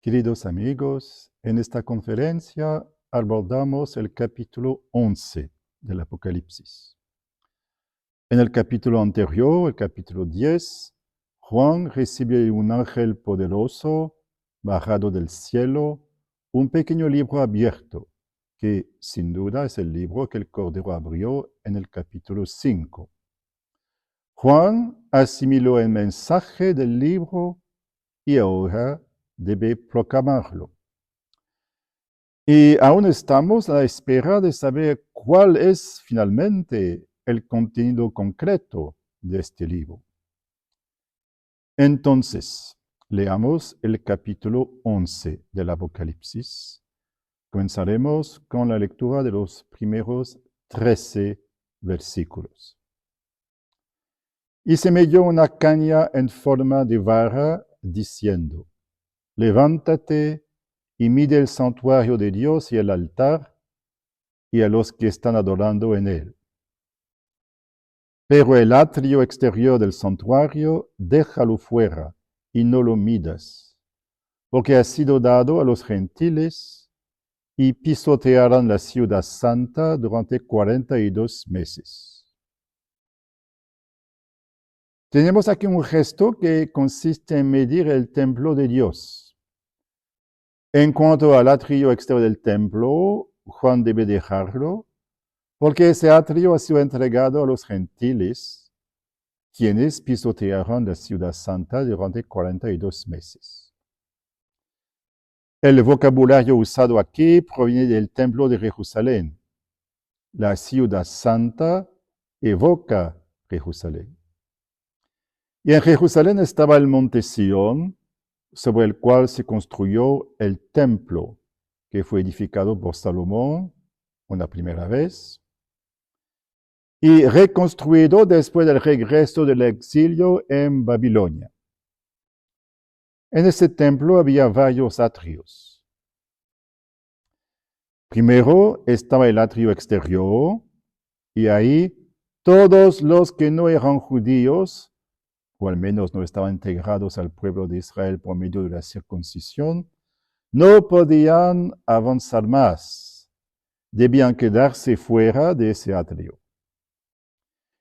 Queridos amigos, en esta conferencia abordamos el capítulo 11 del Apocalipsis. En el capítulo anterior, el capítulo 10, Juan recibe de un ángel poderoso, bajado del cielo, un pequeño libro abierto, que sin duda es el libro que el Cordero abrió en el capítulo 5. Juan asimiló el mensaje del libro y ahora debe proclamarlo. Y aún estamos a la espera de saber cuál es finalmente el contenido concreto de este libro. Entonces, leamos el capítulo 11 del Apocalipsis. Comenzaremos con la lectura de los primeros 13 versículos. Y se me dio una caña en forma de vara, diciendo: levántate y mide el santuario de Dios y el altar, y a los que están adorando en él. Pero el atrio exterior del santuario, déjalo fuera, y no lo midas, porque ha sido dado a los gentiles, y pisotearán la ciudad santa durante 42 meses. Tenemos aquí un gesto que consiste en medir el templo de Dios. En cuanto al atrio exterior del templo, Juan debe dejarlo, porque ese atrio ha sido entregado a los gentiles, quienes pisotearon la ciudad santa durante 42 meses. El vocabulario usado aquí proviene del templo de Jerusalén. La ciudad santa evoca Jerusalén. Y en Jerusalén estaba el monte Sión, sobre el cual se construyó el templo, que fue edificado por Salomón una primera vez, y reconstruido después del regreso del exilio en Babilonia. En ese templo había varios atrios. Primero estaba el atrio exterior, y ahí todos los que no eran judíos, o al menos no estaban integrados al pueblo de Israel por medio de la circuncisión, no podían avanzar más. Debían quedarse fuera de ese atrio.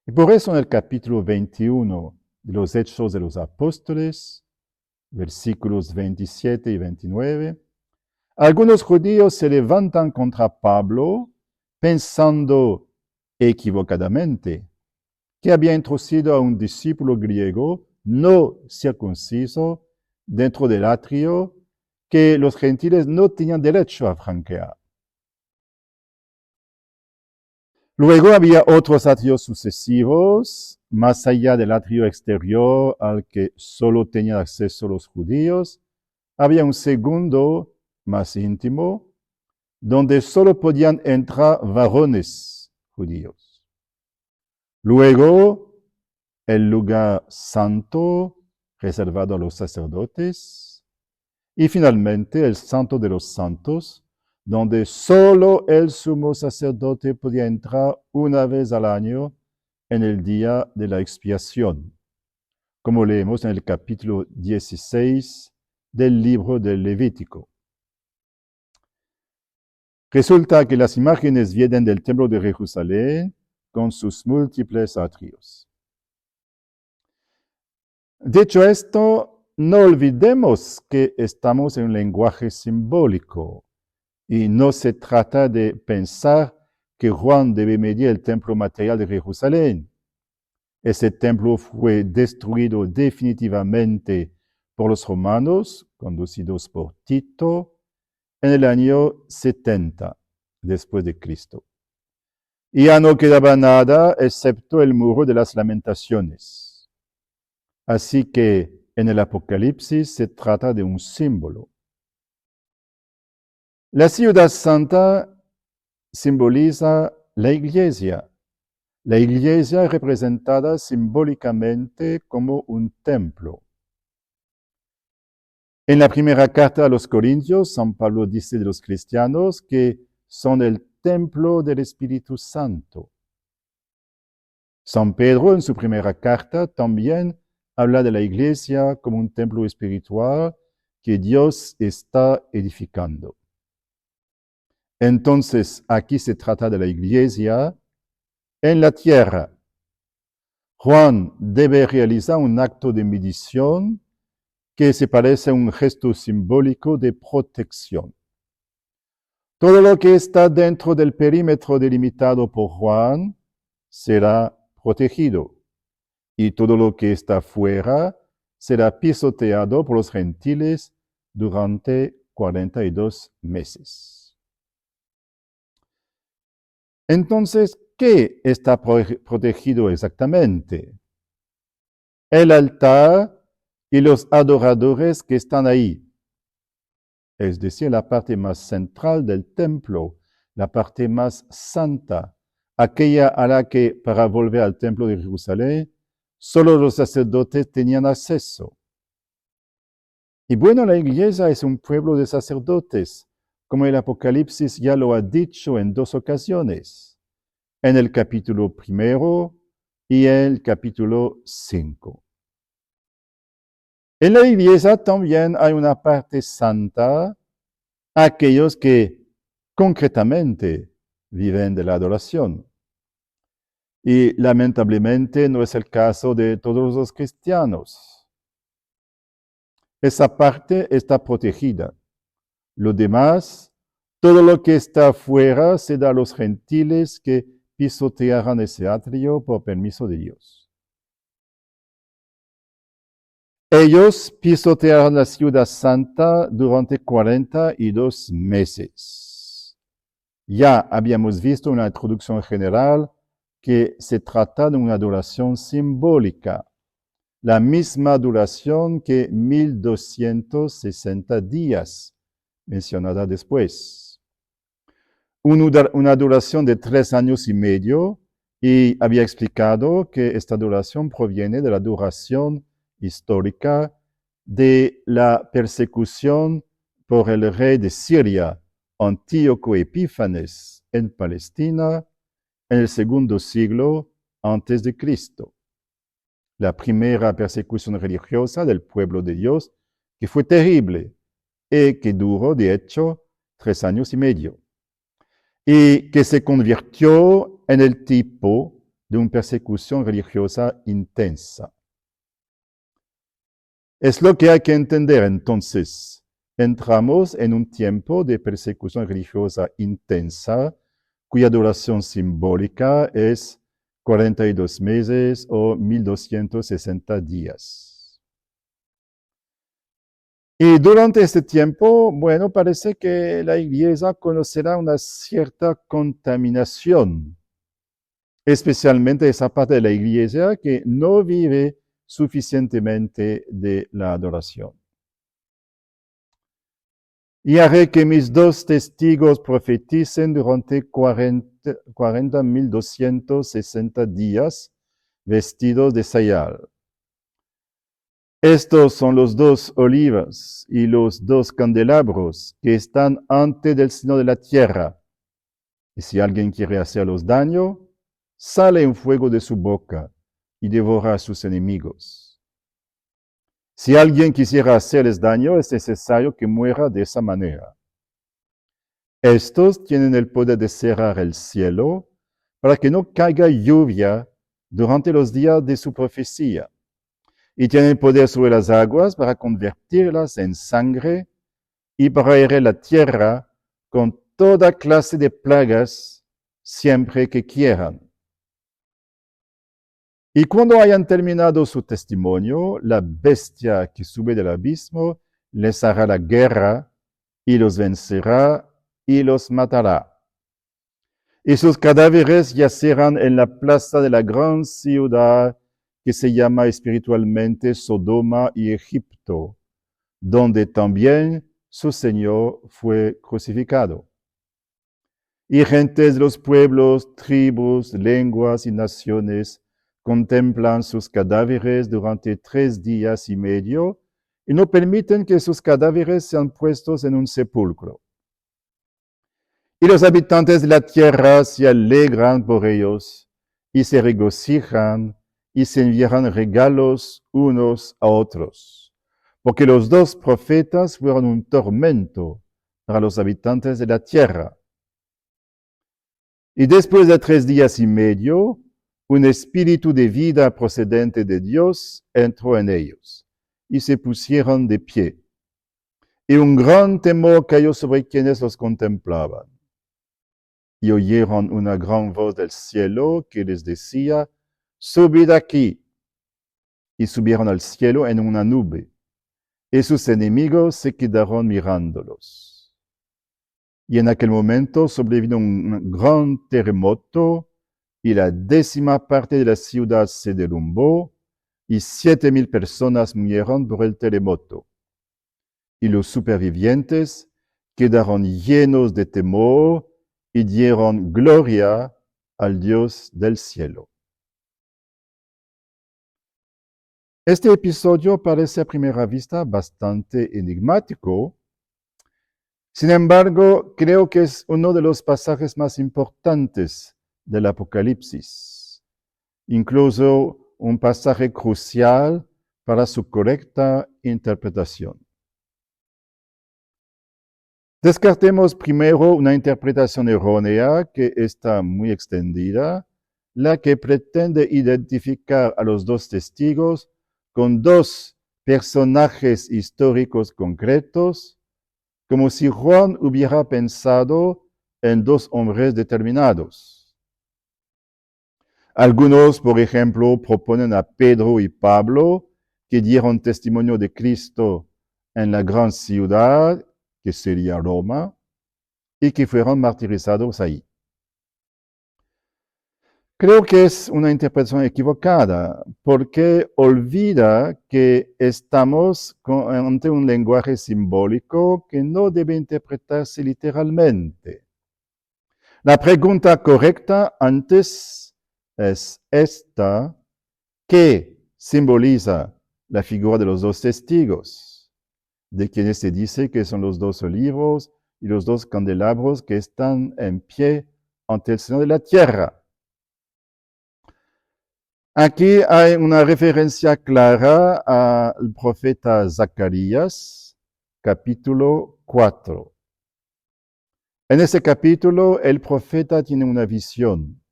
Y por eso en el capítulo 21 de los Hechos de los Apóstoles, versículos 27 y 29, algunos judíos se levantan contra Pablo pensando equivocadamente que había introducido a un discípulo griego no circunciso dentro del atrio que los gentiles no tenían derecho a franquear. Luego había otros atrios sucesivos, más allá del atrio exterior al que solo tenían acceso los judíos. Había un segundo, más íntimo, donde solo podían entrar varones judíos. Luego, el lugar santo, reservado a los sacerdotes. Y finalmente, el santo de los santos, donde solo el sumo sacerdote podía entrar una vez al año en el día de la expiación, como leemos en el capítulo 16 del libro del Levítico. Resulta que las imágenes vienen del templo de Jerusalén con sus múltiples atrios. Dicho esto, no olvidemos que estamos en un lenguaje simbólico y no se trata de pensar que Juan debe medir el templo material de Jerusalén. Ese templo fue destruido definitivamente por los romanos, conducidos por Tito, en el año 70 después de Cristo. Y ya no quedaba nada excepto el muro de las lamentaciones. Así que en el Apocalipsis se trata de un símbolo. La ciudad santa simboliza la iglesia. La iglesia es representada simbólicamente como un templo. En la primera carta a los Corintios, San Pablo dice de los cristianos que son el templo del Espíritu Santo. San Pedro en su primera carta también habla de la iglesia como un templo espiritual que Dios está edificando. Entonces, aquí se trata de la iglesia en la tierra. Juan debe realizar un acto de medición que se parece a un gesto simbólico de protección. Todo lo que está dentro del perímetro delimitado por Juan será protegido, y todo lo que está fuera será pisoteado por los gentiles durante 42 meses. Entonces, ¿qué está protegido exactamente? El altar y los adoradores que están ahí, es decir, la parte más central del templo, la parte más santa, aquella a la que para volver al templo de Jerusalén, solo los sacerdotes tenían acceso. Y bueno, la iglesia es un pueblo de sacerdotes, como el Apocalipsis ya lo ha dicho en 2 ocasiones, en el capítulo 1 y el capítulo 5. En la iglesia también hay una parte santa, aquellos que concretamente viven de la adoración. Y lamentablemente no es el caso de todos los cristianos. Esa parte está protegida. Lo demás, todo lo que está afuera, se da a los gentiles que pisotearán ese atrio por permiso de Dios. Ellos pisotearán la ciudad santa durante 42 meses. Ya habíamos visto en la introducción general que se trata de una duración simbólica, la misma duración que 1260 días, mencionada después. Una duración de 3 años y medio, y había explicado que esta duración proviene de la duración histórica de la persecución por el rey de Siria, Antíoco Epífanes, en Palestina, en el segundo siglo antes de Cristo. La primera persecución religiosa del pueblo de Dios, que fue terrible y que duró, de hecho, 3 años y medio, y que se convirtió en el tipo de una persecución religiosa intensa. Es lo que hay que entender entonces. Entramos en un tiempo de persecución religiosa intensa, cuya duración simbólica es 42 meses o 1260 días. Y durante este tiempo, bueno, parece que la iglesia conocerá una cierta contaminación, especialmente esa parte de la iglesia que no vive suficientemente de la adoración. Y haré que mis 2 testigos profeticen durante 40.260 días, vestidos de sayal. Estos son los 2 olivas y los 2 candelabros que están ante del seno de la tierra. Y si alguien quiere hacerlos daño, sale un fuego de su boca y devora a sus enemigos. Si alguien quisiera hacerles daño, es necesario que muera de esa manera. Estos tienen el poder de cerrar el cielo para que no caiga lluvia durante los días de su profecía. Y tienen poder sobre las aguas para convertirlas en sangre y para herir la tierra con toda clase de plagas siempre que quieran. Y cuando hayan terminado su testimonio, la bestia que sube del abismo les hará la guerra y los vencerá y los matará. Y sus cadáveres yacerán en la plaza de la gran ciudad que se llama espiritualmente Sodoma y Egipto, donde también su Señor fue crucificado. Y gentes de los pueblos, tribus, lenguas y naciones contemplan sus cadáveres durante 3 días y medio y no permiten que sus cadáveres sean puestos en un sepulcro. Y los habitantes de la tierra se alegran por ellos y se regocijan y se envían regalos unos a otros, porque los dos profetas fueron un tormento para los habitantes de la tierra. Y después de 3 días y medio, un espíritu de vida procedente de Dios entró en ellos, y se pusieron de pie. Y un gran temor cayó sobre quienes los contemplaban. Y oyeron una gran voz del cielo que les decía: subid aquí. Y subieron al cielo en una nube, y sus enemigos se quedaron mirándolos. Y en aquel momento sobrevino un gran terremoto, y la 10ª parte de la ciudad se derrumbó, y 7,000 personas murieron por el terremoto. Y los supervivientes quedaron llenos de temor y dieron gloria al Dios del cielo. Este episodio parece a primera vista bastante enigmático. Sin embargo, creo que es uno de los pasajes más importantes del Apocalipsis, incluso un pasaje crucial para su correcta interpretación. Descartemos primero una interpretación errónea que está muy extendida, la que pretende identificar a los dos testigos con dos personajes históricos concretos, como si Juan hubiera pensado en dos hombres determinados. Algunos, por ejemplo, proponen a Pedro y Pablo, que dieron testimonio de Cristo en la gran ciudad, que sería Roma, y que fueron martirizados ahí. Creo que es una interpretación equivocada, porque olvida que estamos ante un lenguaje simbólico que no debe interpretarse literalmente. La pregunta correcta antes es esta: ¿qué simboliza la figura de los dos testigos, de quienes se dice que son los 2 olivos y los 2 candelabros que están en pie ante el Señor de la tierra? Aquí hay una referencia clara al profeta Zacarías, capítulo 4. En ese capítulo, el profeta tiene una visión: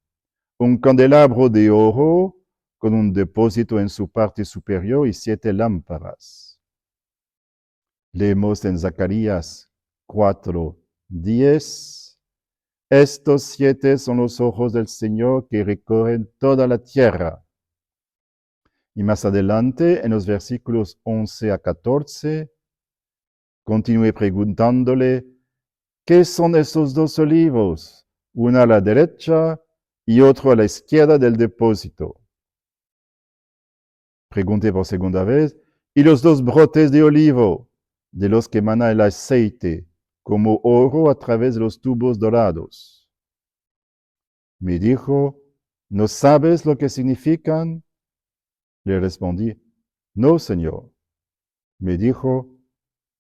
un candelabro de oro con un depósito en su parte superior y 7 lámparas. Leemos en Zacarías 4:10: estos 7 son los ojos del Señor que recorren toda la tierra. Y más adelante, en los versículos 11 a 14, continúe preguntándole: ¿qué son esos 2 olivos? Uno a la derecha y otro a la izquierda del depósito. Pregunte por segunda vez: ¿y los 2 brotes de olivo, de los que emana el aceite, como oro a través de los tubos dorados? Me dijo: ¿no sabes lo que significan? Le respondí: no, Señor. Me dijo: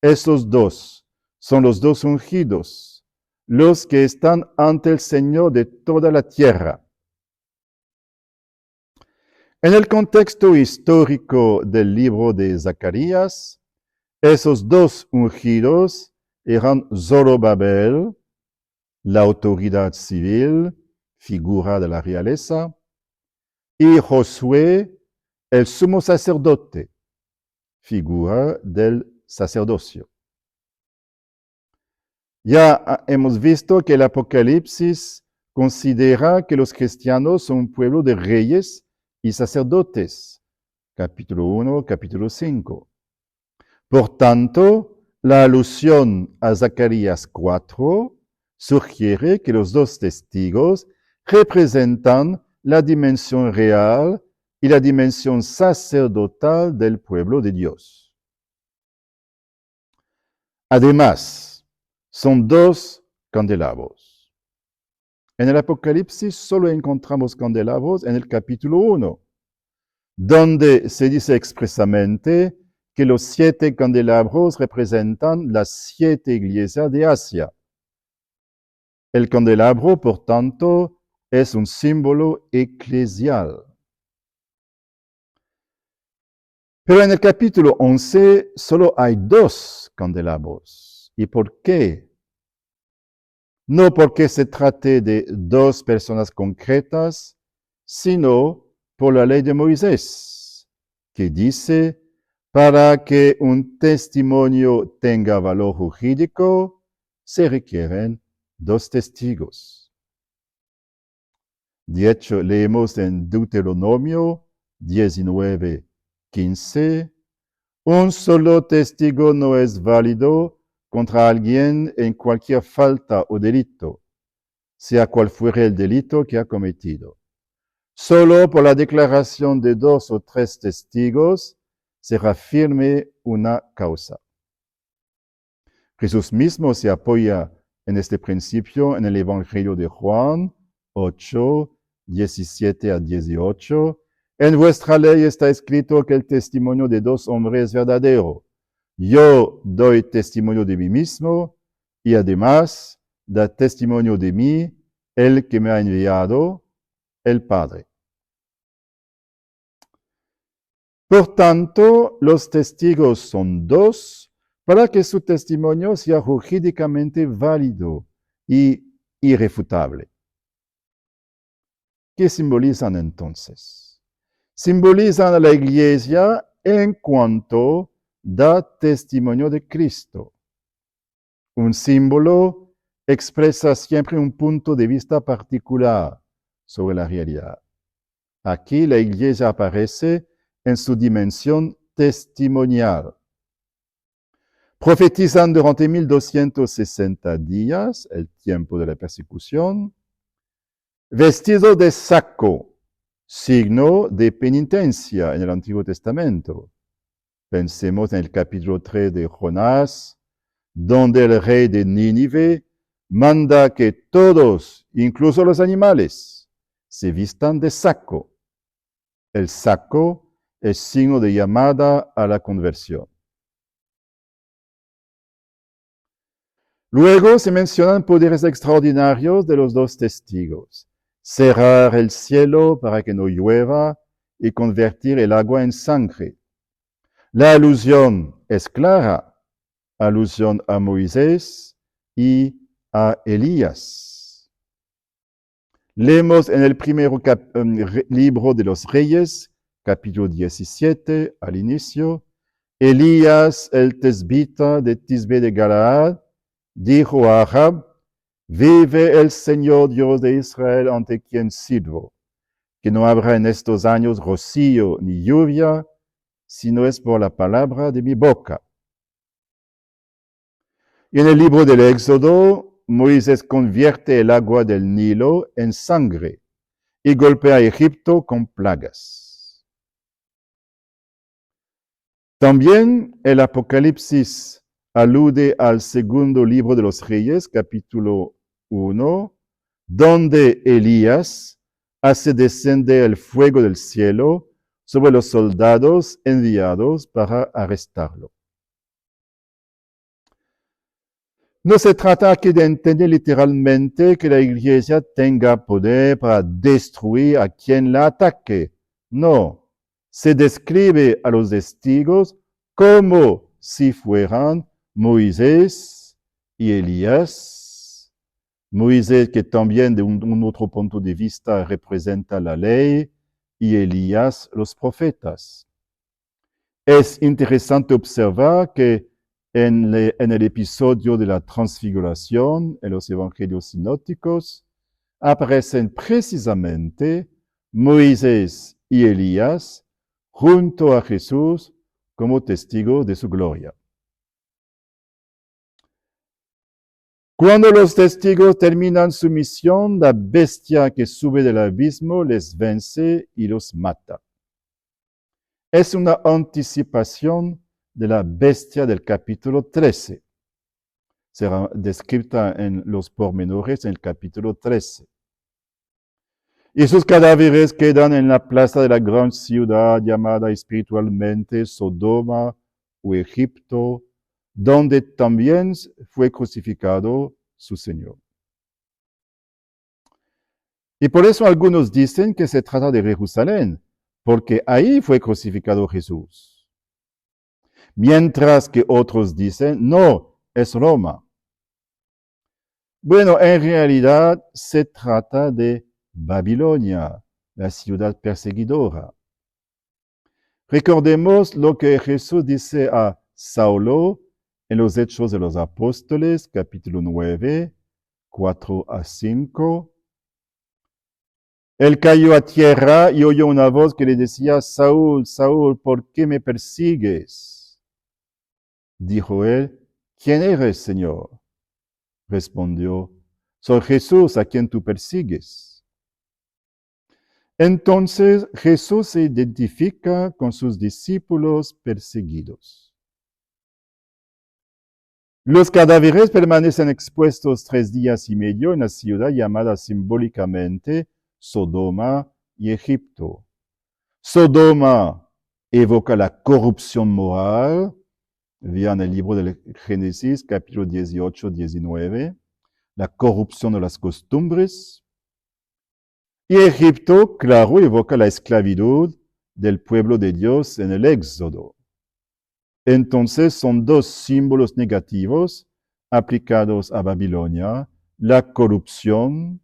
esos 2 son los 2 ungidos, los que están ante el Señor de toda la tierra. En el contexto histórico del libro de Zacarías, esos 2 ungidos eran Zorobabel, la autoridad civil, figura de la realeza, y Josué, el sumo sacerdote, figura del sacerdocio. Ya hemos visto que el Apocalipsis considera que los cristianos son un pueblo de reyes y sacerdotes. Capítulo 1, capítulo 5. Por tanto, la alusión a Zacarías 4 sugiere que los 2 testigos representan la dimensión real y la dimensión sacerdotal del pueblo de Dios. Además, son 2 candelabros. En el Apocalipsis solo encontramos candelabros en el capítulo 1, donde se dice expresamente que los 7 candelabros representan las 7 iglesias de Asia. El candelabro, por tanto, es un símbolo eclesial. Pero en el capítulo 11 solo hay 2 candelabros. ¿Y por qué? No porque se trate de 2 personas concretas, sino por la ley de Moisés, que dice, para que un testimonio tenga valor jurídico, se requieren 2 testigos. De hecho, leemos en Deuteronomio 19:15, un solo testigo no es válido contra alguien en cualquier falta o delito, sea cual fuere el delito que ha cometido. Solo por la declaración de 2 o 3 testigos será firme una causa. Jesús mismo se apoya en este principio en el Evangelio de Juan 8, 17 a 18. En vuestra ley está escrito que el testimonio de 2 hombres es verdadero. Yo doy testimonio de mí mismo y además da testimonio de mí el que me ha enviado, el Padre. Por tanto, los testigos son 2 para que su testimonio sea jurídicamente válido y irrefutable. ¿Qué simbolizan entonces? Simbolizan a la Iglesia en cuanto da testimonio de Cristo. Un símbolo expresa siempre un punto de vista particular sobre la realidad. Aquí la Iglesia aparece en su dimensión testimonial. Profetizan durante 1260 días, el tiempo de la persecución, vestido de saco, signo de penitencia en el Antiguo Testamento. Pensemos en el capítulo 3 de Jonás, donde el rey de Nínive manda que todos, incluso los animales, se vistan de saco. El saco es signo de llamada a la conversión. Luego se mencionan poderes extraordinarios de los 2 testigos. Cerrar el cielo para que no llueva y convertir el agua en sangre. La alusión es clara, alusión a Moisés y a Elías. Leemos en el primer libro de los Reyes, capítulo 17, al inicio, Elías, el tesbita de Tisbe de Galaad, dijo a Ahab, vive el Señor Dios de Israel ante quien sirvo, que no habrá en estos años rocío ni lluvia, si no es por la palabra de mi boca. Y en el libro del Éxodo, Moisés convierte el agua del Nilo en sangre y golpea a Egipto con plagas. También el Apocalipsis alude al segundo libro de los Reyes, capítulo 1, donde Elías hace descender el fuego del cielo sobre los soldados enviados para arrestarlo. No se trata aquí de entender literalmente que la Iglesia tenga poder para destruir a quien la ataque. No, se describe a los testigos como si fueran Moisés y Elías. Moisés, que también de un otro punto de vista representa la ley, y Elías los profetas. Es interesante observar que en el episodio de la transfiguración en los evangelios sinópticos aparecen precisamente Moisés y Elías junto a Jesús como testigos de su gloria. Cuando los testigos terminan su misión, la bestia que sube del abismo les vence y los mata. Es una anticipación de la bestia del capítulo 13. Será descrita en los pormenores en el capítulo 13. Y sus cadáveres quedan en la plaza de la gran ciudad llamada espiritualmente Sodoma o Egipto, donde también fue crucificado su Señor. Y por eso algunos dicen que se trata de Jerusalén, porque ahí fue crucificado Jesús. mientras que otros dicen, no, es Roma. Bueno, en realidad se trata de Babilonia, la ciudad perseguidora. Recordemos lo que Jesús dice a Saulo en los Hechos de los Apóstoles, capítulo 9, 4 a 5. Él cayó a tierra y oyó una voz que le decía, Saúl, Saúl, ¿por qué me persigues? Dijo él, ¿quién eres, Señor? Respondió, soy Jesús a quien tú persigues. Entonces Jesús se identifica con sus discípulos perseguidos. Los cadáveres permanecen expuestos 3 días y medio en la ciudad llamada simbólicamente Sodoma y Egipto. Sodoma evoca la corrupción moral, vean el libro del Génesis, capítulo 18, 19, la corrupción de las costumbres. Y Egipto, claro, evoca la esclavitud del pueblo de Dios en el Éxodo. Entonces son 2 símbolos negativos aplicados a Babilonia, la corrupción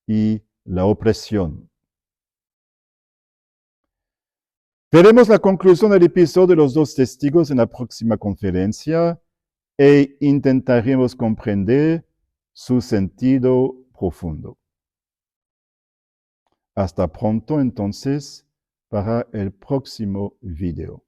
y la opresión. Veremos la conclusión del episodio de los 2 testigos en la próxima conferencia e intentaremos comprender su sentido profundo. Hasta pronto entonces para el próximo video.